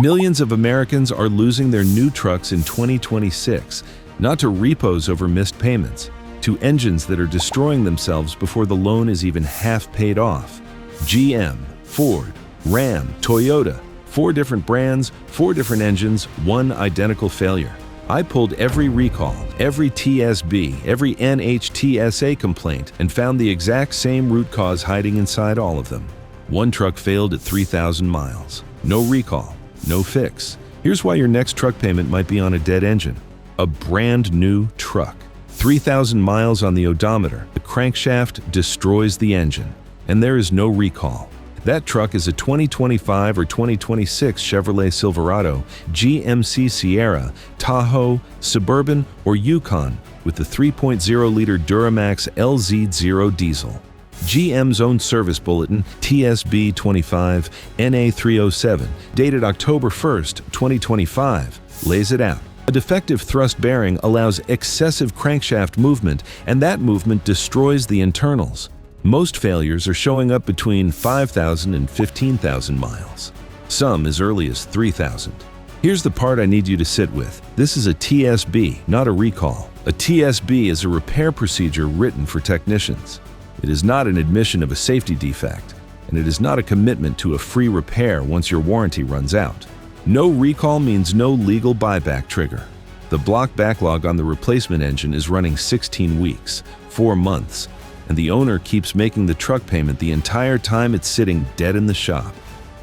Millions of Americans are losing their new trucks in 2026, not to repos over missed payments, to engines that are destroying themselves before the loan is even half paid off. GM, Ford, Ram, Toyota, 4 different brands, 4 different engines, 1 identical failure. I pulled every recall, every TSB, every NHTSA complaint, and found the exact same root cause hiding inside all of them. One truck failed at 3,000 miles. No recall, no fix. Here's why your next truck payment might be on a dead engine. A brand new truck. 3,000 miles on the odometer, the crankshaft destroys the engine, and there is no recall. That truck is a 2025 or 2026 Chevrolet Silverado, GMC Sierra, Tahoe, Suburban, or Yukon with the 3.0-liter Duramax LZ0 diesel. GM's own service bulletin, TSB 25 NA307, dated October 1st, 2025, lays it out. A defective thrust bearing allows excessive crankshaft movement, and that movement destroys the internals. Most failures are showing up between 5,000 and 15,000 miles, some as early as 3,000. Here's the part I need you to sit with. This is a TSB, not a recall. A TSB is a repair procedure written for technicians. It is not an admission of a safety defect, and it is not a commitment to a free repair once your warranty runs out. No recall means no legal buyback trigger. The block backlog on the replacement engine is running 16 weeks, 4 months, and the owner keeps making the truck payment the entire time it's sitting dead in the shop.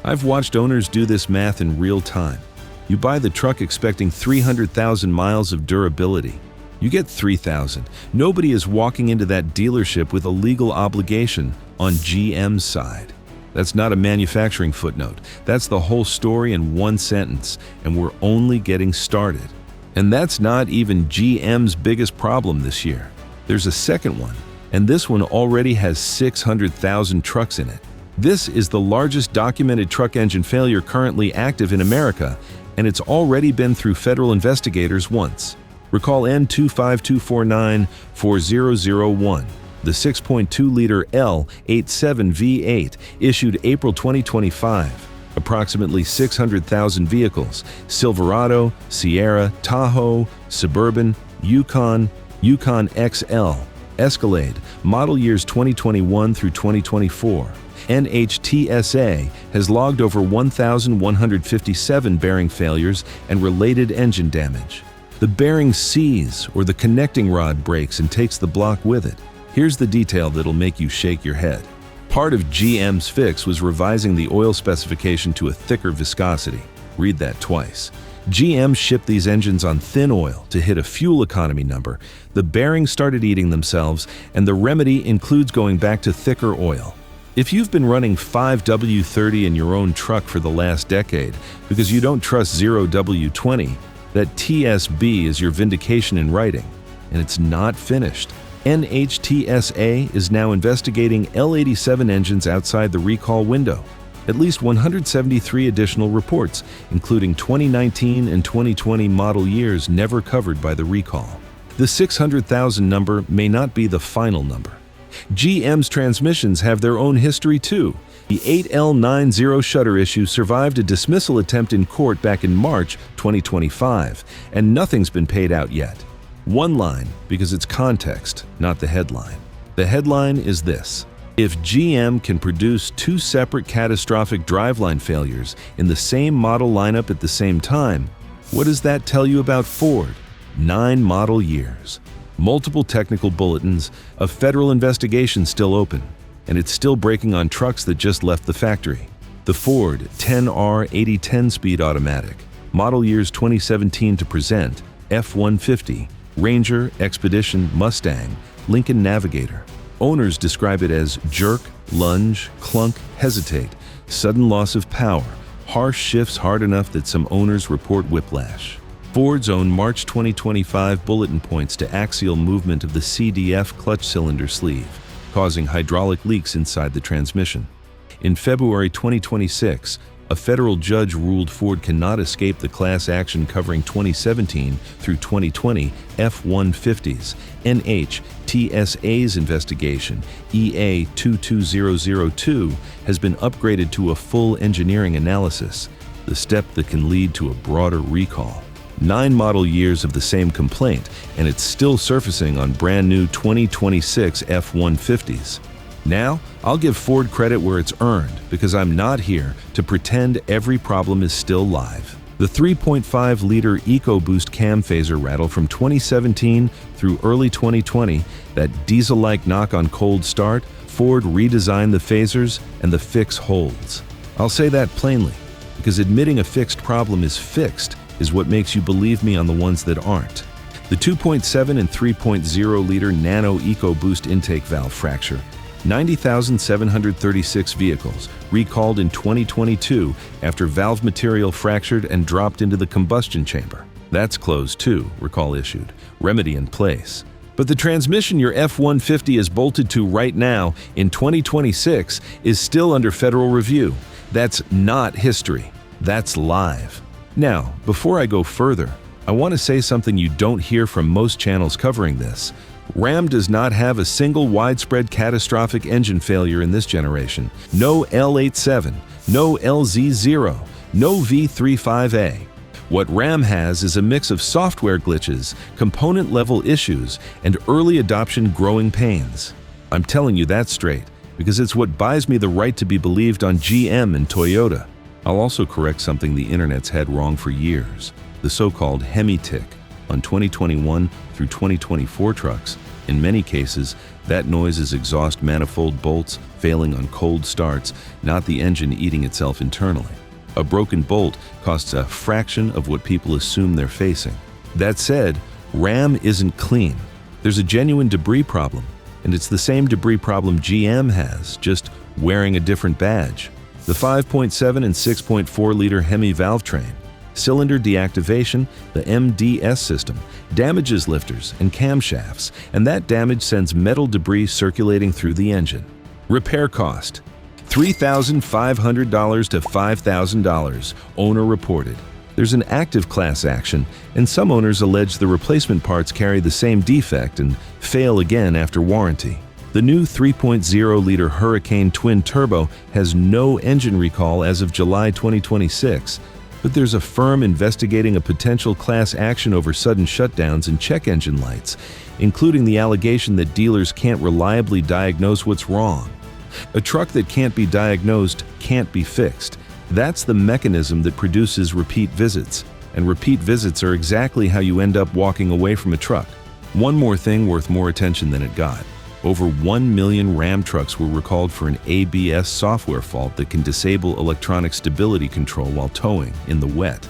I've watched owners do this math in real time. You buy the truck expecting 300,000 miles of durability. You get 3,000. Nobody is walking into that dealership with a legal obligation on GM's side. That's not a manufacturing footnote. That's the whole story in one sentence, and we're only getting started. And that's not even GM's biggest problem this year. There's a second one, and this one already has 600,000 trucks in it. This is the largest documented truck engine failure currently active in America, and it's already been through federal investigators once. Recall N25249-4001, the 6.2-liter L87 V8 issued April 2025. Approximately 600,000 vehicles: Silverado, Sierra, Tahoe, Suburban, Yukon, Yukon XL, Escalade, model years 2021 through 2024. NHTSA has logged over 1,157 bearing failures and related engine damage. The bearing sees or the connecting rod breaks and takes the block with it. Here's the detail that'll make you shake your head. Part of GM's fix was revising the oil specification to a thicker viscosity. Read that twice. GM shipped these engines on thin oil to hit a fuel economy number. The bearings started eating themselves, and the remedy includes going back to thicker oil. If you've been running 5W30 in your own truck for the last decade because you don't trust 0W20, that TSB is your vindication in writing, and it's not finished. NHTSA is now investigating L87 engines outside the recall window. At least 173 additional reports, including 2019 and 2020 model years never covered by the recall. The 600,000 number may not be the final number. GM's transmissions have their own history too. The 8L90 shutter issue survived a dismissal attempt in court back in March 2025, and nothing's been paid out yet. One line, because it's context, not the headline. The headline is this: if GM can produce 2 separate catastrophic driveline failures in the same model lineup at the same time, what does that tell you about Ford? 9 model years, multiple technical bulletins, a federal investigation still open, and it's still breaking on trucks that just left the factory. The Ford 10R 8010 speed automatic, model years 2017 to present, F-150, Ranger, Expedition, Mustang, Lincoln Navigator. Owners describe it as jerk, lunge, clunk, hesitate, sudden loss of power, harsh shifts hard enough that some owners report whiplash. Ford's own March 2025 bulletin points to axial movement of the CDF clutch cylinder sleeve, causing hydraulic leaks inside the transmission. In February 2026, a federal judge ruled Ford cannot escape the class action covering 2017 through 2020 F-150s. NHTSA's investigation, EA 22002, has been upgraded to a full engineering analysis. the step that can lead to a broader recall. 9 model years of the same complaint, and it's still surfacing on brand new 2026 F-150s. Now, I'll give Ford credit where it's earned, because I'm not here to pretend every problem is still live. The 3.5-liter EcoBoost cam phaser rattle from 2017 through early 2020, that diesel-like knock on cold start, Ford redesigned the phasers and the fix holds. I'll say that plainly, because admitting a fixed problem is fixed is what makes you believe me on the ones that aren't. The 2.7 and 3.0-liter Nano EcoBoost intake valve fracture, 90,736 vehicles recalled in 2022 after valve material fractured and dropped into the combustion chamber. That's closed too, recall issued, remedy in place. But the transmission your F-150 is bolted to right now in 2026 is still under federal review. That's not history. That's live. Now, before I go further, I want to say something you don't hear from most channels covering this. Ram does not have a single widespread catastrophic engine failure in this generation. No L87, no LZ0, no V35A. What Ram has is a mix of software glitches, component-level issues, and early adoption growing pains. I'm telling you that straight, because it's what buys me the right to be believed on GM and Toyota. I'll also correct something the internet's had wrong for years, the so-called Hemi-tick on 2021 through 2024 trucks. In many cases, that noise is exhaust manifold bolts failing on cold starts, not the engine eating itself internally. A broken bolt costs a fraction of what people assume they're facing. That said, Ram isn't clean. There's a genuine debris problem, and it's the same debris problem GM has, just wearing a different badge. The 5.7 and 6.4-liter Hemi valve train, cylinder deactivation, the MDS system, damages lifters and camshafts, and that damage sends metal debris circulating through the engine. Repair cost: $3,500 to $5,000, owner reported. There's an active class action, and some owners allege the replacement parts carry the same defect and fail again after warranty. The new 3.0-liter Hurricane Twin Turbo has no engine recall as of July 2026, but there's a firm investigating a potential class action over sudden shutdowns and check engine lights, including the allegation that dealers can't reliably diagnose what's wrong. A truck that can't be diagnosed can't be fixed. That's the mechanism that produces repeat visits, and repeat visits are exactly how you end up walking away from a truck. One more thing worth more attention than it got. Over 1 million Ram trucks were recalled for an ABS software fault that can disable electronic stability control while towing in the wet.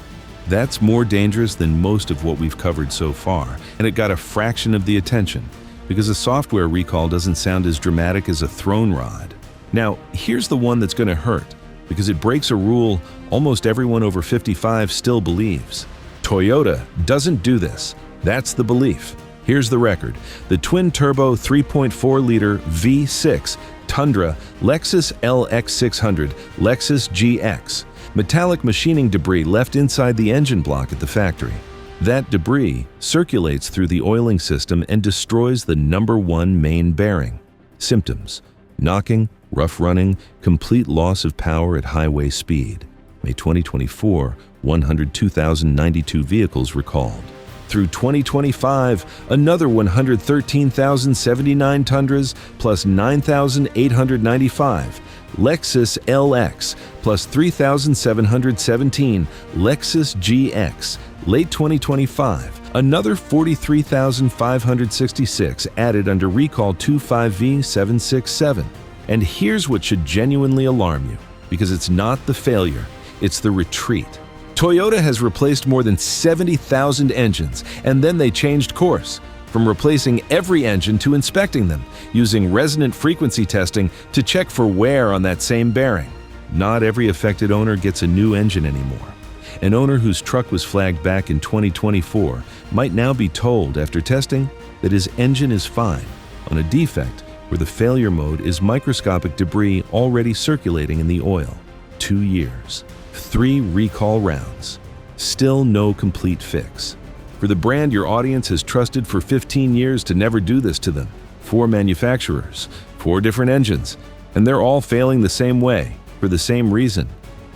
That's more dangerous than most of what we've covered so far, and it got a fraction of the attention, because a software recall doesn't sound as dramatic as a thrown rod. Now, here's the one that's going to hurt, because it breaks a rule almost everyone over 55 still believes. Toyota doesn't do this. That's the belief. Here's the record. The twin-turbo 3.4-liter V6 Tundra Lexus LX600 Lexus GX. Metallic machining debris left inside the engine block at the factory. That debris circulates through the oiling system and destroys the #1 main bearing. Symptoms: knocking, rough running, complete loss of power at highway speed. May 2024, 102,092 vehicles recalled. Through 2025, another 113,079 Tundras plus 9,895, Lexus LX plus 3,717, Lexus GX. Late 2025, another 43,566 added under recall 25V767. And here's what should genuinely alarm you, because it's not the failure, it's the retreat. Toyota has replaced more than 70,000 engines, and then they changed course, from replacing every engine to inspecting them, using resonant frequency testing to check for wear on that same bearing. Not every affected owner gets a new engine anymore. An owner whose truck was flagged back in 2024 might now be told after testing that his engine is fine on a defect where the failure mode is microscopic debris already circulating in the oil. 2 years. 3 recall rounds. Still no complete fix. For the brand your audience has trusted for 15 years to never do this to them. 4 manufacturers, 4 different engines, and they're all failing the same way, for the same reason.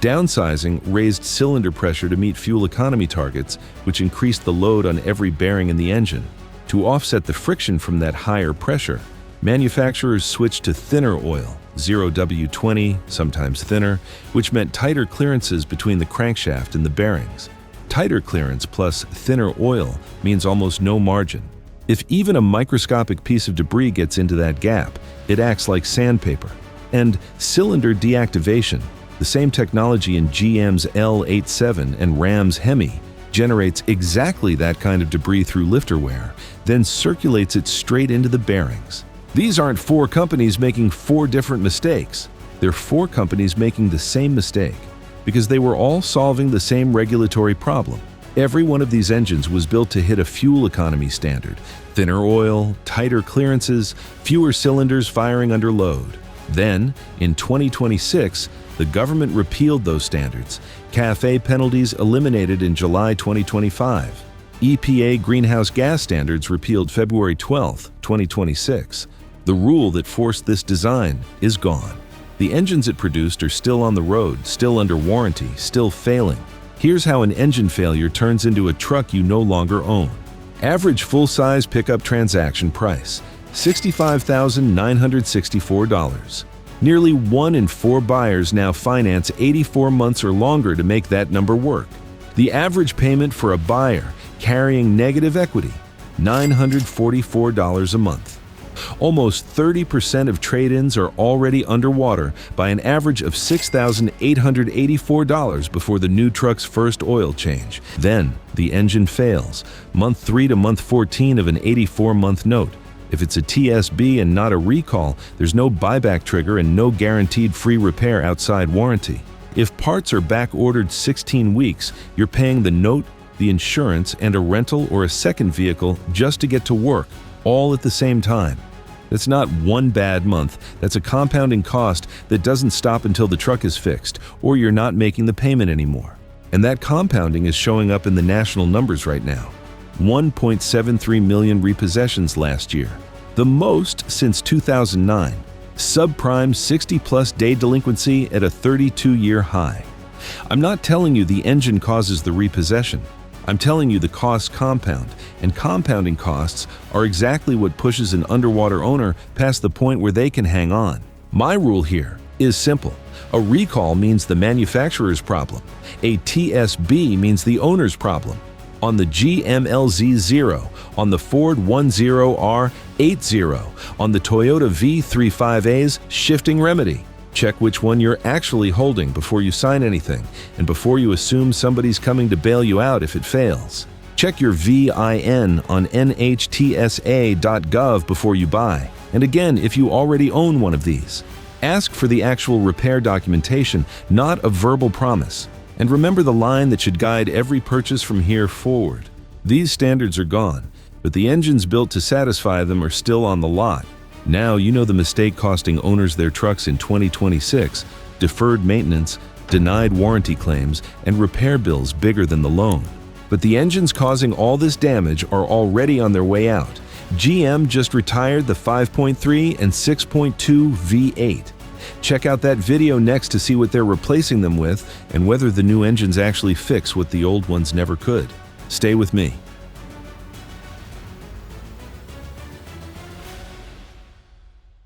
Downsizing raised cylinder pressure to meet fuel economy targets, which increased the load on every bearing in the engine. To offset the friction from that higher pressure, manufacturers switched to thinner oil, 0W20, sometimes thinner, which meant tighter clearances between the crankshaft and the bearings. Tighter clearance plus thinner oil means almost no margin. If even a microscopic piece of debris gets into that gap, it acts like sandpaper. And cylinder deactivation, the same technology in GM's L87 and Ram's Hemi, generates exactly that kind of debris through lifter wear, then circulates it straight into the bearings. These aren't 4 companies making 4 different mistakes. They're 4 companies making the same mistake, because they were all solving the same regulatory problem. Every one of these engines was built to hit a fuel economy standard: thinner oil, tighter clearances, fewer cylinders firing under load. Then, in 2026, the government repealed those standards. CAFE penalties eliminated in July 2025. EPA greenhouse gas standards repealed February 12, 2026. The rule that forced this design is gone. The engines it produced are still on the road, still under warranty, still failing. Here's how an engine failure turns into a truck you no longer own. Average full-size pickup transaction price, $65,964. Nearly 1 in 4 buyers now finance 84 months or longer to make that number work. The average payment for a buyer carrying negative equity, $944 a month. Almost 30% of trade-ins are already underwater by an average of $6,884 before the new truck's first oil change. Then, the engine fails, month 3 to month 14 of an 84-month note. If it's a TSB and not a recall, there's no buyback trigger and no guaranteed free repair outside warranty. If parts are back-ordered 16 weeks, you're paying the note, the insurance, and a rental or a second vehicle just to get to work, all at the same time. That's not one bad month, that's a compounding cost that doesn't stop until the truck is fixed or you're not making the payment anymore. And that compounding is showing up in the national numbers right now. 1.73 million repossessions last year, the most since 2009. Subprime 60-plus day delinquency at a 32-year high. I'm not telling you the engine causes the repossession. I'm telling you the costs compound, and compounding costs are exactly what pushes an underwater owner past the point where they can hang on. My rule here is simple. A recall means the manufacturer's problem. A TSB means the owner's problem. On the GM LZ0, on the Ford 10R80, on the Toyota V35A's shifting remedy. Check which one you're actually holding before you sign anything, and before you assume somebody's coming to bail you out if it fails. Check your VIN on NHTSA.gov before you buy. And again, if you already own one of these. Ask for the actual repair documentation, not a verbal promise. And remember the line that should guide every purchase from here forward. These standards are gone, but the engines built to satisfy them are still on the lot. Now you know the mistake costing owners their trucks in 2026: deferred maintenance, denied warranty claims, and repair bills bigger than the loan. But the engines causing all this damage are already on their way out. GM just retired the 5.3 and 6.2 V8. Check out that video next to see what they're replacing them with and whether the new engines actually fix what the old ones never could. Stay with me.